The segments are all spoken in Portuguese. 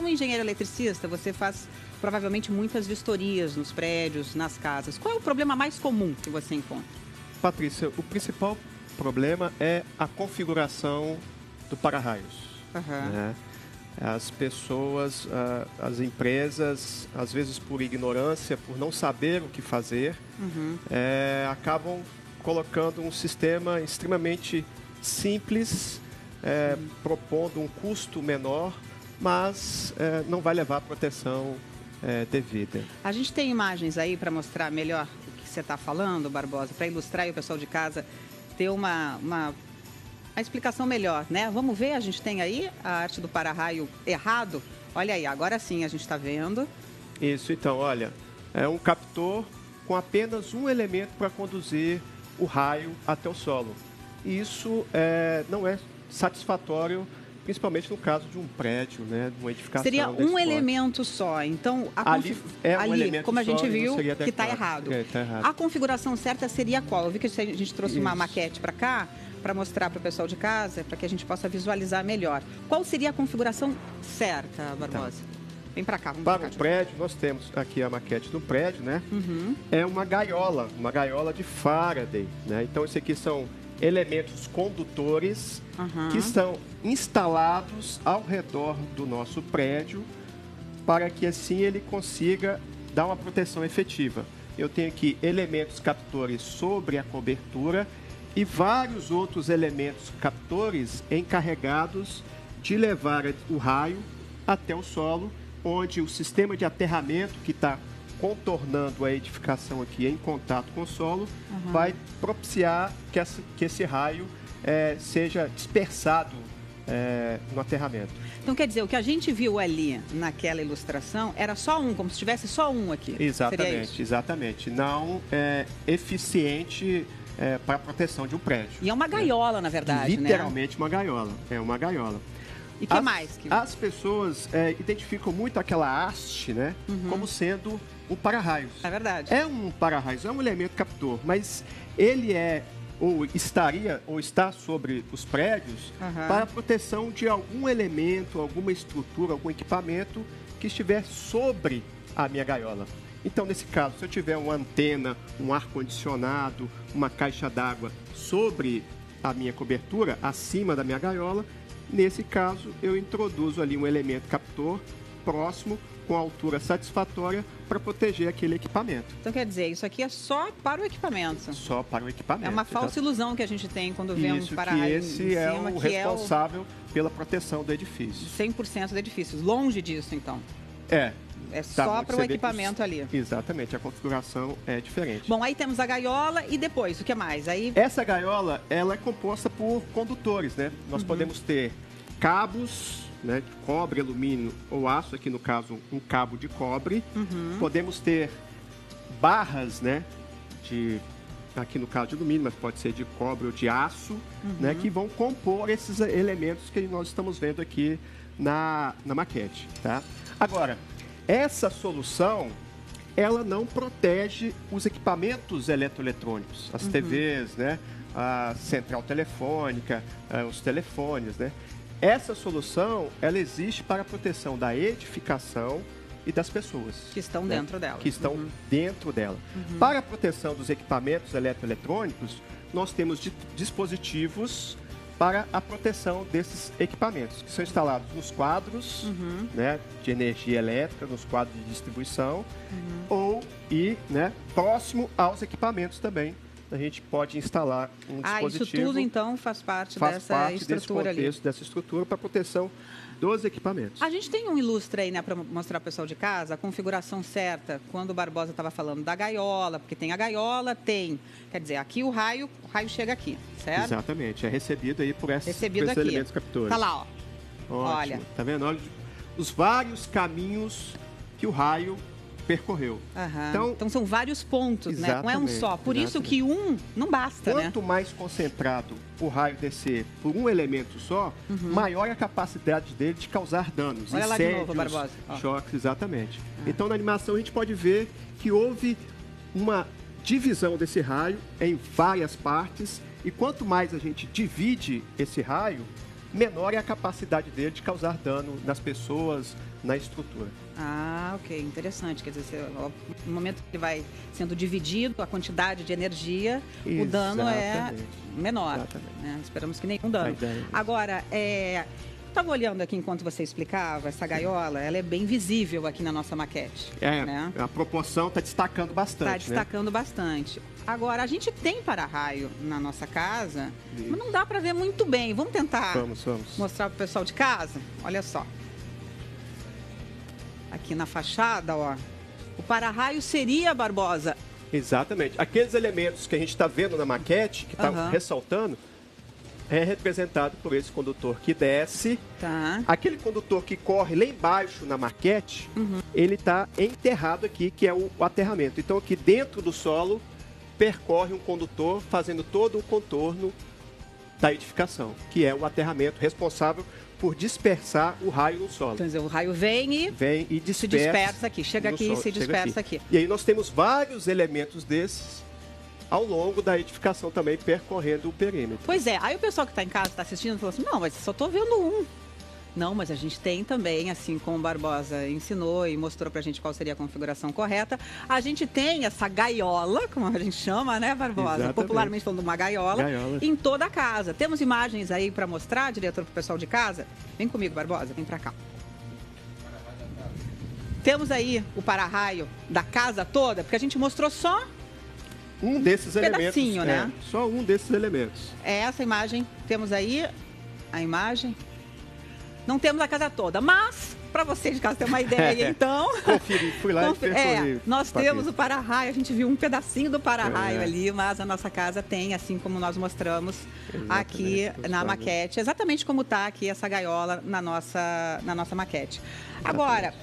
como engenheiro eletricista, você faz provavelmente muitas vistorias nos prédios, nas casas. Qual é o problema mais comum que você encontra? Patrícia, o principal problema é a configuração do para-raios. Né? As pessoas, as empresas, às vezes por ignorância, por não saber o que fazer, acabam colocando um sistema extremamente simples, propondo um custo menor, mas não vai levar a proteção devida. A gente tem imagens aí para mostrar melhor o que você está falando, Barbosa, para ilustrar e o pessoal de casa ter uma explicação melhor, né? Vamos ver, a gente tem aí a arte do para-raio errado. Olha aí, agora sim a gente está vendo. Isso, então, olha, é um captor com apenas um elemento para conduzir o raio até o solo. E isso não é satisfatório, principalmente no caso de um prédio, né, de uma edificação. Seria um elemento só, então ali, um elemento como a gente só, viu, que está errado. Tá errado. A configuração certa seria qual? Eu vi que a gente trouxe uma maquete para cá, para mostrar para o pessoal de casa, para que a gente possa visualizar melhor. Qual seria a configuração certa, Barbosa? Vem para cá, vamos para o prédio, nós temos aqui a maquete do prédio, né? É uma gaiola de Faraday, né? Então, isso aqui são elementos condutores que estão instalados ao redor do nosso prédio para que assim ele consiga dar uma proteção efetiva. Eu tenho aqui elementos captores sobre a cobertura e vários outros elementos captores encarregados de levar o raio até o solo, onde o sistema de aterramento que está contornando a edificação aqui em contato com o solo vai propiciar que esse raio seja dispersado no aterramento. Então, quer dizer, o que a gente viu ali naquela ilustração era só um, como se tivesse só um aqui. Exatamente, exatamente. Não eficiente para a proteção de um prédio. E é uma gaiola, na verdade, literalmente uma gaiola. É uma gaiola. E que mais? As pessoas identificam muito aquela haste, né, como sendo um para-raios. É verdade. É um para-raios, é um elemento captor, mas ele está sobre os prédios para a proteção de algum elemento, alguma estrutura, algum equipamento que estiver sobre a minha gaiola. Então, nesse caso, se eu tiver uma antena, um ar-condicionado, uma caixa d'água sobre a minha cobertura, acima da minha gaiola, nesse caso, eu introduzo ali um elemento captor próximo, com altura satisfatória, para proteger aquele equipamento. Então, quer dizer, isso aqui é só para o equipamento? Só para o equipamento. É uma falsa ilusão que a gente tem quando vê um para-raio em cima. Esse é o responsável pela proteção do edifício. 100% do edifício. Longe disso, então. É só para o equipamento ali. Exatamente, a configuração é diferente. Bom, aí temos a gaiola e depois, o que mais? Essa gaiola, ela é composta por condutores, né? Nós podemos ter cabos, né, de cobre, alumínio ou aço, aqui no caso um cabo de cobre. Podemos ter barras, né, aqui no caso de alumínio, mas pode ser de cobre ou de aço, né, que vão compor esses elementos que nós estamos vendo aqui na maquete, tá? Agora, essa solução, ela não protege os equipamentos eletroeletrônicos, as TVs, né, a central telefônica, os telefones, né? Essa solução, ela existe para a proteção da edificação e das pessoas. Que estão dentro dela. Que estão dentro dela. Para a proteção dos equipamentos eletroeletrônicos, nós temos dispositivos para a proteção desses equipamentos, que são instalados nos quadros, né, de energia elétrica, nos quadros de distribuição, né, próximo aos equipamentos também. A gente pode instalar um dispositivo. Isso tudo, então, faz parte dessa estrutura ali. Dessa estrutura para proteção dos equipamentos. A gente tem um ilustre aí, né, para mostrar para o pessoal de casa, a configuração certa, quando o Barbosa estava falando da gaiola, porque tem a gaiola, quer dizer, aqui o raio chega aqui, certo? Exatamente, é recebido aí por esses elementos captores. Tá lá, ó. Ótimo. Olha. Tá vendo? Olha os vários caminhos que o raio percorreu. Então são vários pontos, né? Não é um só. Por isso que um não basta, né? Quanto mais concentrado o raio descer por um elemento só, maior é a capacidade dele de causar danos. Olha lá de novo, Barbosa. Choques, exatamente. Então, na animação, a gente pode ver que houve uma divisão desse raio em várias partes, e quanto mais a gente divide esse raio, menor é a capacidade dele de causar dano nas pessoas, na estrutura. Ah, ok, interessante. Quer dizer, no momento que ele vai sendo dividido, a quantidade de energia, o dano é menor. Né? Esperamos que nenhum dano. Agora, estava olhando aqui enquanto você explicava, essa gaiola, ela é bem visível aqui na nossa maquete. Né? A proporção está destacando bastante. Está destacando bastante. Agora, a gente tem para-raio na nossa casa, mas não dá para ver muito bem. Vamos tentar mostrar para o pessoal de casa? Olha só. Aqui na fachada, ó, o para-raio seria, Barbosa? Exatamente. Aqueles elementos que a gente está vendo na maquete, que está ressaltando, é representado por esse condutor que desce. Aquele condutor que corre lá embaixo na maquete, ele está enterrado aqui, que é o aterramento. Então, aqui dentro do solo, percorre um condutor fazendo todo o contorno da edificação, que é o aterramento responsável por dispersar o raio no solo. Quer dizer, o raio vem e se dispersa aqui, chega aqui e se dispersa aqui. E aí nós temos vários elementos desses ao longo da edificação também, percorrendo o perímetro. Pois é, aí o pessoal que está em casa, está assistindo, falou assim, não, mas só estou vendo um. Não, mas a gente tem também, assim como o Barbosa ensinou e mostrou pra gente qual seria a configuração correta, a gente tem essa gaiola, como a gente chama, né, Barbosa? Exatamente. Popularmente falando, uma gaiola, em toda a casa. Temos imagens aí para mostrar, diretor, pro pessoal de casa? Vem comigo, Barbosa, vem pra cá. Temos aí o para-raio da casa toda, porque a gente mostrou só um desses elementos. Né? Só um desses elementos. É essa imagem, temos aí a imagem. Não temos a casa toda, mas, para você de casa ter uma ideia, então... Conferi, fui lá e percorri. Nós temos o para-raio, a gente viu um pedacinho do para-raio ali, mas a nossa casa tem, assim como nós mostramos aqui na maquete, exatamente como está aqui essa gaiola na nossa maquete. Agora,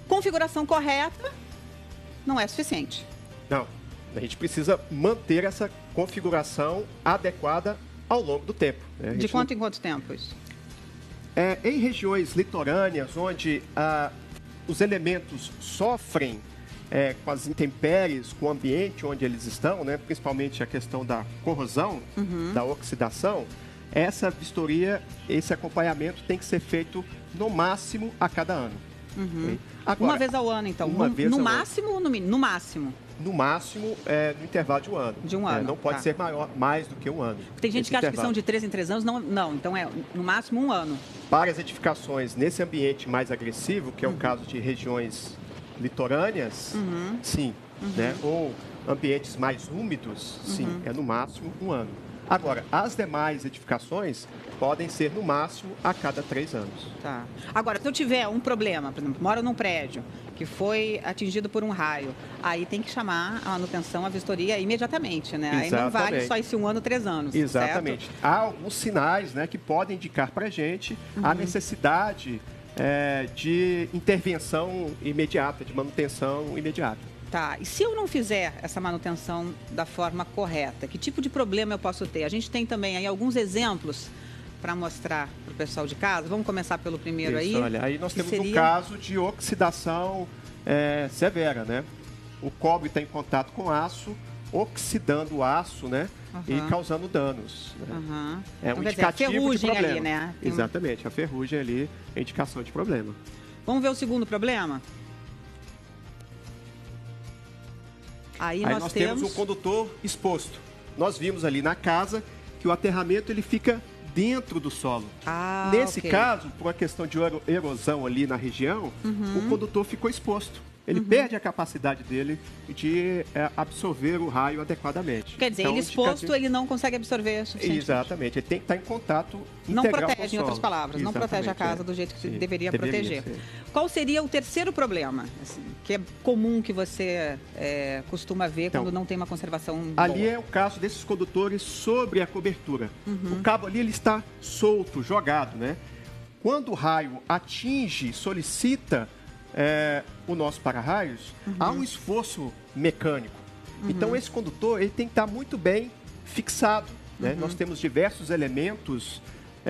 configuração correta não é suficiente. Não, a gente precisa manter essa configuração adequada ao longo do tempo. Né? De quanto em quanto tempo isso? Em regiões litorâneas, onde os elementos sofrem com as intempéries, com o ambiente onde eles estão, né, principalmente a questão da corrosão, da oxidação, essa vistoria, esse acompanhamento tem que ser feito no máximo a cada ano. Okay? Agora, uma vez ao ano, então? No máximo ou no mínimo? No máximo. No máximo, no intervalo de um ano. De um ano. Não pode ser mais do que um ano. Tem gente que acha que são de 3 em 3 anos. Não, então é no máximo um ano. Para as edificações nesse ambiente mais agressivo, que é o caso de regiões litorâneas, sim. Né? Ou ambientes mais úmidos, sim, é no máximo um ano. Agora, as demais edificações podem ser no máximo a cada 3 anos. Tá. Agora, se eu tiver um problema, por exemplo, moro num prédio que foi atingido por um raio, aí tem que chamar a manutenção, a vistoria imediatamente, né? Exatamente. Aí não vale só esse 1 ano, 3 anos. Exatamente. Certo? Há alguns sinais, né, que podem indicar para a gente a necessidade de intervenção imediata, de manutenção imediata. Tá, e se eu não fizer essa manutenção da forma correta, que tipo de problema eu posso ter? A gente tem também aí alguns exemplos para mostrar para o pessoal de casa. Vamos começar pelo primeiro aí. Olha, aí nós temos um caso de oxidação severa, né? O cobre está em contato com o aço, oxidando o aço, né? E causando danos. Né? É um indicativo de problema. Ali, né? Exatamente, a ferrugem ali é indicação de problema. Vamos ver o segundo problema? Aí nós temos um condutor exposto. Nós vimos ali na casa que o aterramento ele fica dentro do solo. Nesse caso, por uma questão de erosão ali na região, o condutor ficou exposto. Ele perde a capacidade dele de absorver o raio adequadamente. Quer dizer, então, ele exposto, ele não consegue absorver suficientemente. Exatamente, ele tem que estar em contato integral. Não protege, em outras palavras, não protege a casa do jeito que deveria proteger. Ser. Qual seria o terceiro problema, assim, que é comum que você costuma ver quando não tem uma conservação boa? Ali é o caso desses condutores sobre a cobertura. O cabo ali ele está solto, jogado, né? Quando o raio atinge, solicita o nosso para-raios, há um esforço mecânico. Então, esse condutor ele tem que estar muito bem fixado. Né? Nós temos diversos elementos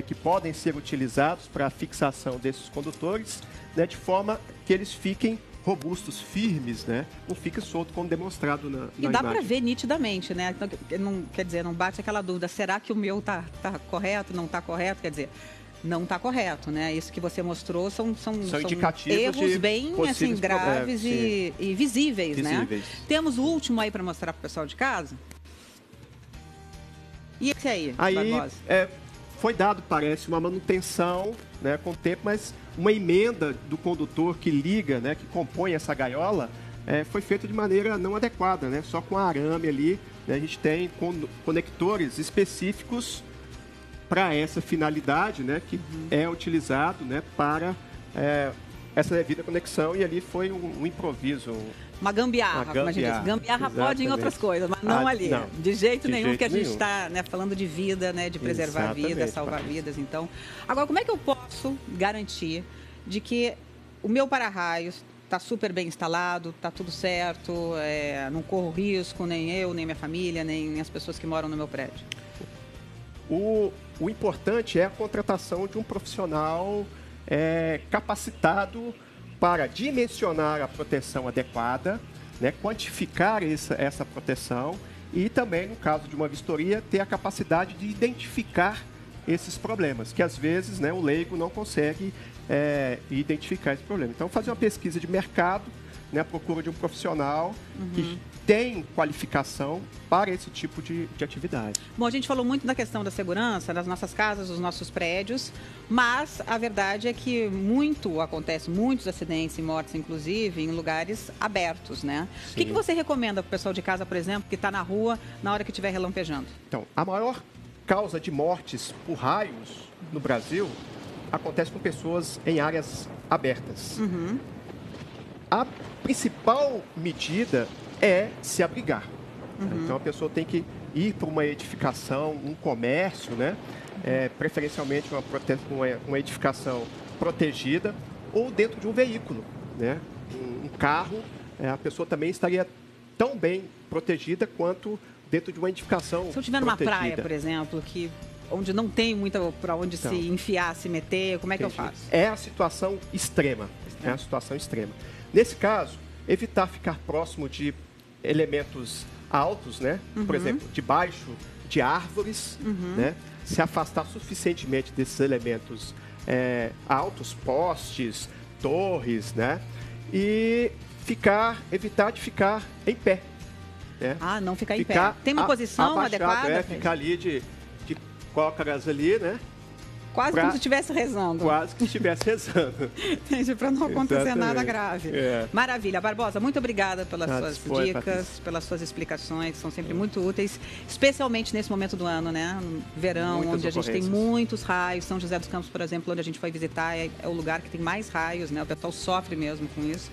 que podem ser utilizados para a fixação desses condutores, né? De forma que eles fiquem robustos, firmes, né? Não fique solto como demonstrado na imagem. E dá para ver nitidamente, né? Não, quer dizer, não bate aquela dúvida, será que o meu tá correto, não está correto? Quer dizer, não está correto, né? Isso que você mostrou são indicativos erros de bem assim, graves e visíveis, né? Temos o último aí para mostrar para o pessoal de casa. E esse aí, Barbosa? Foi dado, parece, uma manutenção, né, com o tempo, mas uma emenda do condutor que liga, né, que compõe essa gaiola, foi feita de maneira não adequada, né? Só com arame ali, né? A gente tem conectores específicos para essa finalidade, né, que é utilizado, né, para essa devida conexão, e ali foi um improviso. Uma gambiarra, como a gente diz. Gambiarra exatamente. Pode em outras coisas, mas não ali. Não, de jeito nenhum, porque a gente está, né, falando de vida, né, de preservar vidas, salvar vidas. Então, agora, como é que eu posso garantir de que o meu para-raios está super bem instalado, está tudo certo, não corro risco, nem eu, nem minha família, nem as pessoas que moram no meu prédio? O importante é a contratação de um profissional capacitado para dimensionar a proteção adequada, né, quantificar essa proteção e também, no caso de uma vistoria, ter a capacidade de identificar esses problemas, que às vezes, né, o leigo não consegue identificar esse problema. Então, fazer uma pesquisa de mercado, né, à procura de um profissional que tem qualificação para esse tipo de atividade. Bom, a gente falou muito da questão da segurança nas nossas casas, nos nossos prédios, mas a verdade é que acontece muitos acidentes e mortes, inclusive, em lugares abertos, né? Sim. O que você recomenda para o pessoal de casa, por exemplo, que está na rua na hora que estiver relampejando? Então, a maior causa de mortes por raios no Brasil acontece com pessoas em áreas abertas. A principal medida é se abrigar. Então, a pessoa tem que ir para uma edificação, um comércio, né? Preferencialmente uma edificação protegida, ou dentro de um veículo, né? Um carro, a pessoa também estaria tão bem protegida quanto dentro de uma edificação. Se eu estiver numa praia, por exemplo, onde não tem muito para onde se enfiar, se meter, como é que eu faço? É a situação extrema. É a situação extrema. Nesse caso, evitar ficar próximo de elementos altos, né? Por exemplo, debaixo de árvores, né? Se afastar suficientemente desses elementos altos, postes, torres, né? E evitar de ficar em pé. Né? Não ficar em pé. Tem uma posição adequada? Ficar ali de cócaras ali, né? Quase como se estivesse rezando. Quase que estivesse rezando. Entendi, para não acontecer nada grave. Maravilha. Barbosa, muito obrigada pelas suas dicas, pelas suas explicações, que são sempre muito úteis, especialmente nesse momento do ano, né? No verão, onde a gente tem muitos raios. São José dos Campos, por exemplo, onde a gente foi visitar, é o lugar que tem mais raios, né? O pessoal sofre mesmo com isso.